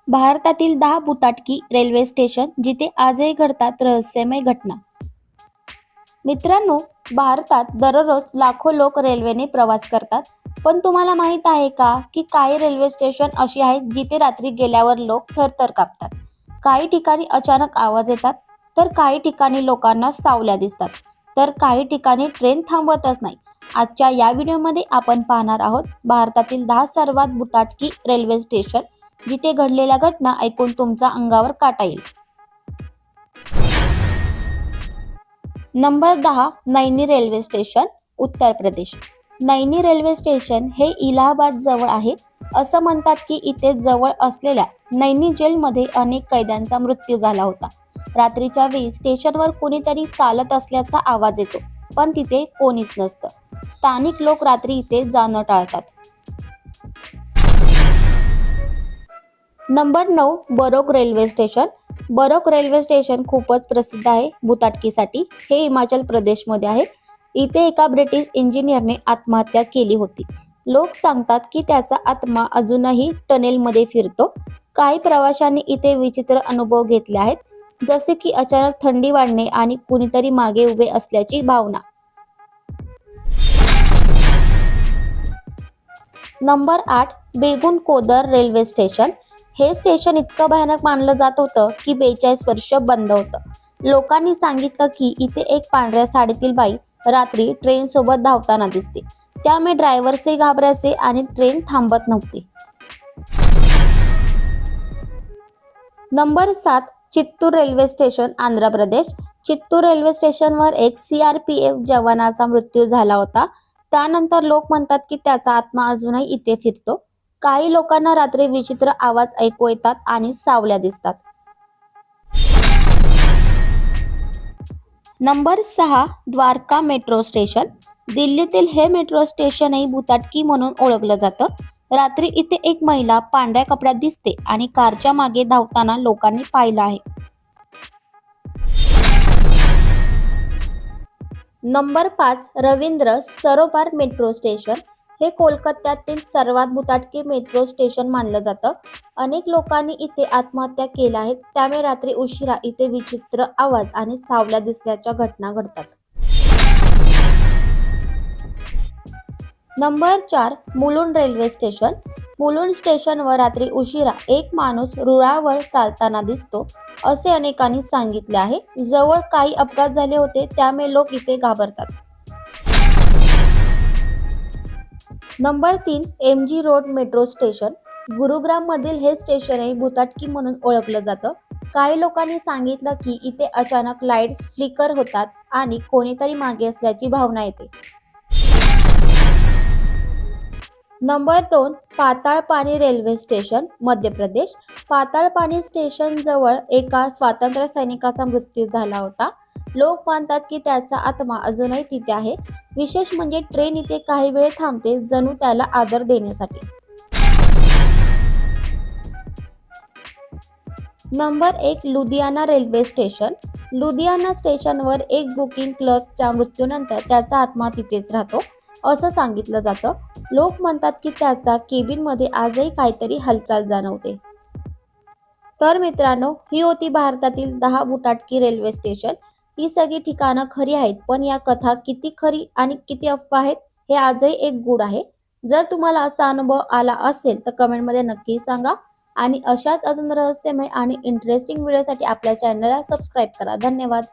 भारतातील 10 भूताटकी railway station जिथे आजही घडतात रहस्यमय घटना. मित्रांनो, भारतात दररोज लाखो लोक रेल्वेने प्रवास करतात. पण तुम्हाला माहित आहे का की काही रेल्वे स्टेशन अशी आहेत जिथे रात्री गेल्यावर लोक थरथर कापतात. काही ठिकाणी अचानक आवाज येतात, तर काही ठिकाणी लोकांना सावल्या दिसतात, तर काही ठिकाणी ट्रेन थांबतच नाही. आजच्या या व्हिडिओमध्ये आपण पाहणार आहोत भारतातील 10 सर्वात भूताटकी रेल्वे स्टेशन जिथे घडलेल्या घटना ऐकून तुमच्या अंगावर काटा येईल. Number 10, Naini railway station, Uttar Pradesh. Naini railway station हे इलाहाबाद जवळ आहे. असं म्हणतात की इथे जवळ असलेल्या नैनी जेलमध्ये अनेक कैद्यांचा मृत्यू झाला होता. रात्रीच्या वेळी स्टेशनवर कोणीतरी चालत असल्याचा आवाज येतो, पण तिथे कोणीच नसतं. स्थानिक लोक रात्री इथे जाणं टाळतात. Number 9, baroque railway station. Baroque railway station खूपच प्रसिद्ध आहे भूताटकीसाठी. हे हिमाचल प्रदेशमध्ये आहे. इथे एका ब्रिटिश इंजिनियरने आत्महत्या केली होती. लोक सांगतात की त्याचा आत्मा अजूनही टनेलमध्ये फिरतो. काही प्रवाशांनी इथे विचित्र अनुभव घेतले आहेत, जसे की अचानक थंडी वाढणे आणि कुणीतरी मागे उभे असल्याची भावना. Number 8, Begunkodar railway station. हे स्टेशन इतकं भयानक मानलं जात होतं की 42 वर्ष बंद होतं. लोकांनी सांगितलं की इथे एक पांढऱ्या साडीतील बाई रात्री ट्रेन सोबत धावताना दिसते. त्यामुळे ड्रायव्हर्सही घाबरायचे आणि ट्रेन थांबत नव्हती. Number 7, Chittoor railway station, Andhra Pradesh. Chittoor railway स्टेशनवर एक CRPF जवानाचा मृत्यू झाला होता. त्यानंतर लोक म्हणतात की त्याचा आत्मा अजूनही इथे फिरतो. काही लोकांना रात्री विचित्र आवाज ऐकू येतात आणि सावल्या दिसतात. Number 6, Dwarka metro station. दिल्लीतील हे मेट्रो स्टेशनही भूताटकी म्हणून ओळखलं जातं. रात्री इथे एक महिला पांढऱ्या कपड्यात दिसते आणि कारच्या मागे धावताना लोकांनी पाहिलं आहे. नंबर 5, रवींद्र सरोवर मेट्रो स्टेशन. हे कोलकात्यातील सर्वात भूताटकी मेट्रो स्टेशन मानलं जातं. अनेक लोकांनी इथे आत्महत्या केल्या आहेत. त्यामुळे रात्री उशिरा इथे विचित्र आवाज आणि सावल्या दिसल्याच्या घटना घडतात. Number 4, Mulund railway station. Mulund स्टेशनवर रात्री उशिरा एक माणूस रुळावर चालताना दिसतो, असे अनेकांनी सांगितले आहे. जवळ काही अपघात झाले होते, त्यामुळे लोक इथे घाबरतात. Number 3, MG road metro station. Gurugram मधील हे स्टेशनही भूताटकी म्हणून ओळखलं जातं. काही लोकांनी सांगितलं की इथे अचानक लाईट्स फ्लिकर होतात आणि कोणीतरी मागे असल्याची भावना येते. Number 2, पाताळपानी railway station, Madhya Pradesh. पाताळपानी station जवळ एका स्वातंत्र्य सैनिकाचा मृत्यू झाला होता. लोक मानतात की त्याचा आत्मा अजूनही तिथे आहे. विशेष म्हणजे ट्रेन इथे काही वेळ थांबते, जणू त्याला आदर देण्यासाठी. Number 1, Ludhiana railway station. Ludhiana स्टेशनवर एक बुकिंग क्लर्कच्या मृत्यूनंतर त्याचा आत्मा तिथेच राहतो, असं सांगितलं जातं. लोक म्हणतात की त्याच्या केबिनमध्ये आजही काहीतरी हालचाल जाणवते. तर मित्रांनो, ही होती भारतातील 10 भूताटकी रेल्वे स्टेशन. ही सगळी ठिकाणं खरी आहेत, पण या कथा किती खरी आणि किती अफवा आहेत हे आजही एक गूढ आहे. जर तुम्हाला असा अनुभव आला असेल तर कमेंटमध्ये नक्की सांगा. आणि अशाच अजून रहस्यमय आणि इंटरेस्टिंग व्हिडिओसाठी आपल्या चॅनलला सबस्क्राईब करा. धन्यवाद.